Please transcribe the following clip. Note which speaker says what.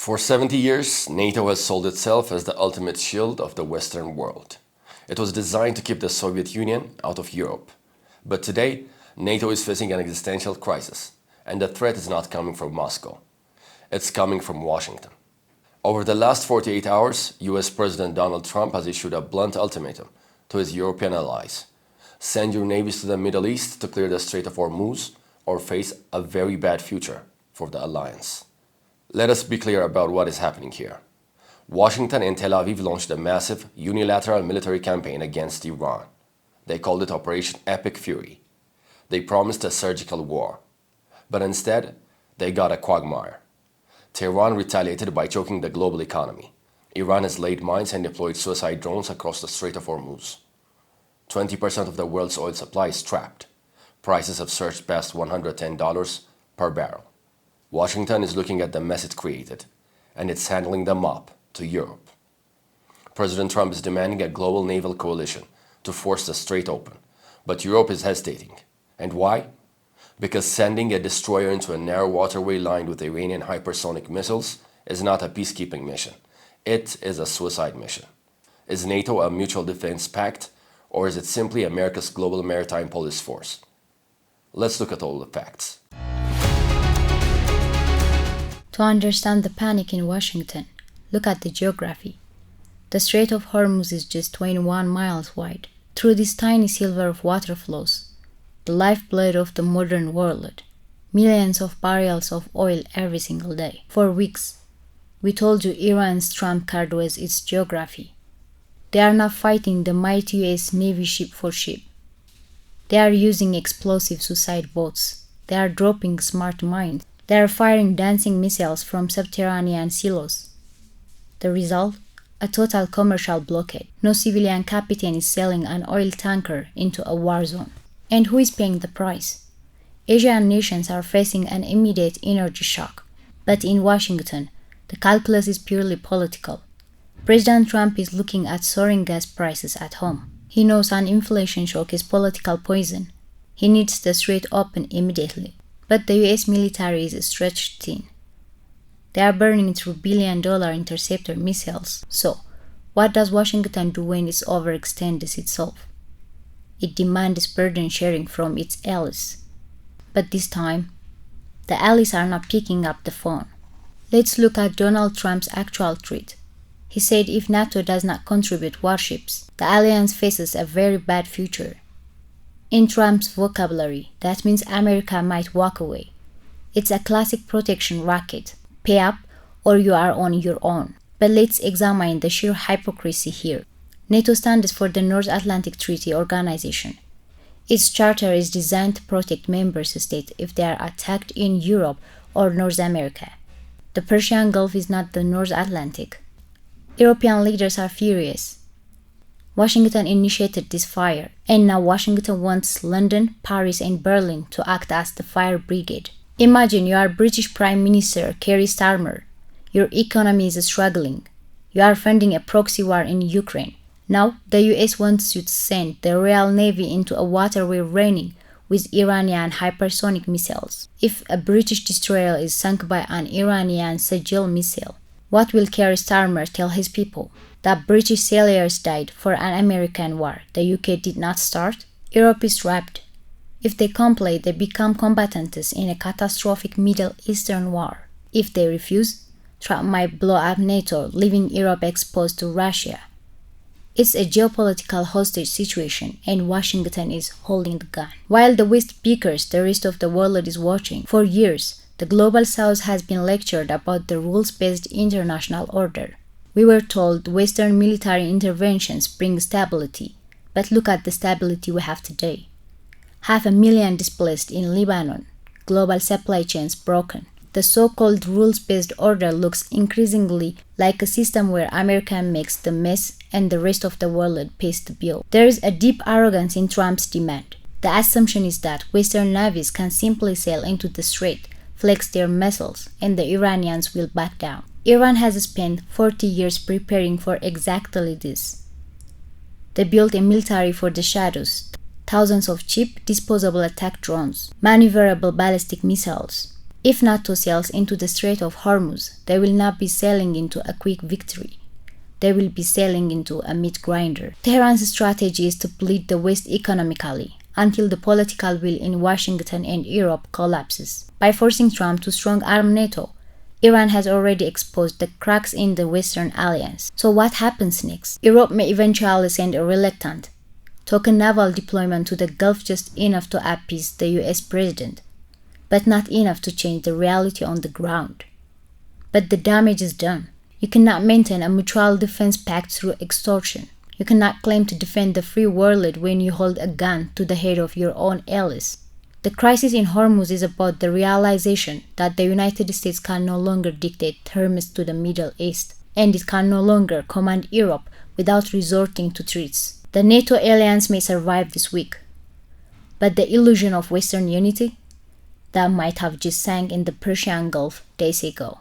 Speaker 1: For 70 years, NATO has sold itself as the ultimate shield of the Western world. It was designed to keep the Soviet Union out of Europe. But today, NATO is facing an existential crisis, and the threat is not coming from Moscow. It's coming from Washington. Over the last 48 hours, US President Donald Trump has issued a blunt ultimatum to his European allies. Send your navies to the Middle East to clear the Strait of Hormuz or face a very bad future for the alliance. Let us be clear about what is happening here. Washington and Tel Aviv launched a massive unilateral military campaign against Iran. They called it Operation Epic Fury. They promised a surgical war. But instead, they got a quagmire. Tehran retaliated by choking the global economy. Iran has laid mines and deployed suicide drones across the Strait of Hormuz. 20% of the world's oil supply is trapped. Prices have surged past $110 per barrel. Washington is looking at the mess it created, and it's handling the mop to Europe. President Trump is demanding a global naval coalition to force the strait open, but Europe is hesitating. And why? Because sending a destroyer into a narrow waterway lined with Iranian hypersonic missiles is not a peacekeeping mission. It is a suicide mission. Is NATO a mutual defense pact, or is it simply America's global maritime police force? Let's look at all the facts.
Speaker 2: To understand the panic in Washington, look at the geography. The Strait of Hormuz is just 21 miles wide. Through this tiny sliver of water flows the lifeblood of the modern world. Millions of barrels of oil every single day. For weeks, we told you Iran's trump card was its geography. They are not fighting the mighty US Navy ship for ship. They are using explosive suicide boats. They are dropping smart mines. They are firing dancing missiles from subterranean silos. The result? A total commercial blockade. No civilian captain is selling an oil tanker into a war zone. And who is paying the price? Asian nations are facing an immediate energy shock. But in Washington, the calculus is purely political. President Trump is looking at soaring gas prices at home. He knows an inflation shock is political poison. He needs the strait open immediately. But the US military is stretched thin. They are burning through billion-dollar interceptor missiles. So, what does Washington do when it overextends itself? It demands burden sharing from its allies. But this time, the allies are not picking up the phone. Let's look at Donald Trump's actual threat. He said if NATO does not contribute warships, the alliance faces a very bad future. In Trump's vocabulary, that means America might walk away. It's a classic protection racket. Pay up or you are on your own. But let's examine the sheer hypocrisy here. NATO stands for the North Atlantic Treaty Organization. Its charter is designed to protect member states if they are attacked in Europe or North America. The Persian Gulf is not the North Atlantic. European leaders are furious. Washington initiated this fire, and now Washington wants London, Paris, and Berlin to act as the fire brigade. Imagine you are British Prime Minister Keir Starmer. Your economy is struggling. You are funding a proxy war in Ukraine. Now, the US wants you to send the Royal Navy into a waterway raining with Iranian hypersonic missiles. If a British destroyer is sunk by an Iranian Sajil missile, what will Keir Starmer tell his people? That British sailors died for an American war the UK did not start? Europe is trapped. If they comply, they become combatants in a catastrophic Middle Eastern war. If they refuse, Trump might blow up NATO, leaving Europe exposed to Russia. It's a geopolitical hostage situation, and Washington is holding the gun. While the West bickers, the rest of the world is watching. For years, the Global South has been lectured about the rules-based international order. We were told Western military interventions bring stability, but look at the stability we have today. 500,000 displaced in Lebanon, global supply chains broken. The so-called rules-based order looks increasingly like a system where America makes the mess and the rest of the world pays the bill. There is a deep arrogance in Trump's demand. The assumption is that Western navies can simply sail into the strait, flex their missiles, and the Iranians will back down. Iran has spent 40 years preparing for exactly this. They built a military for the shadows, thousands of cheap, disposable attack drones, maneuverable ballistic missiles. If NATO sails into the Strait of Hormuz, they will not be sailing into a quick victory. They will be sailing into a meat grinder. Tehran's strategy is to bleed the West economically until the political will in Washington and Europe collapses. By forcing Trump to strong-arm NATO, Iran has already exposed the cracks in the Western alliance. So what happens next? Europe may eventually send a reluctant, token naval deployment to the Gulf just enough to appease the US president, but not enough to change the reality on the ground. But the damage is done. You cannot maintain a mutual defense pact through extortion. You cannot claim to defend the free world when you hold a gun to the head of your own allies. The crisis in Hormuz is about the realization that the United States can no longer dictate terms to the Middle East, and it can no longer command Europe without resorting to threats. The NATO alliance may survive this week, but the illusion of Western unity, that might have just sank in the Persian Gulf days ago.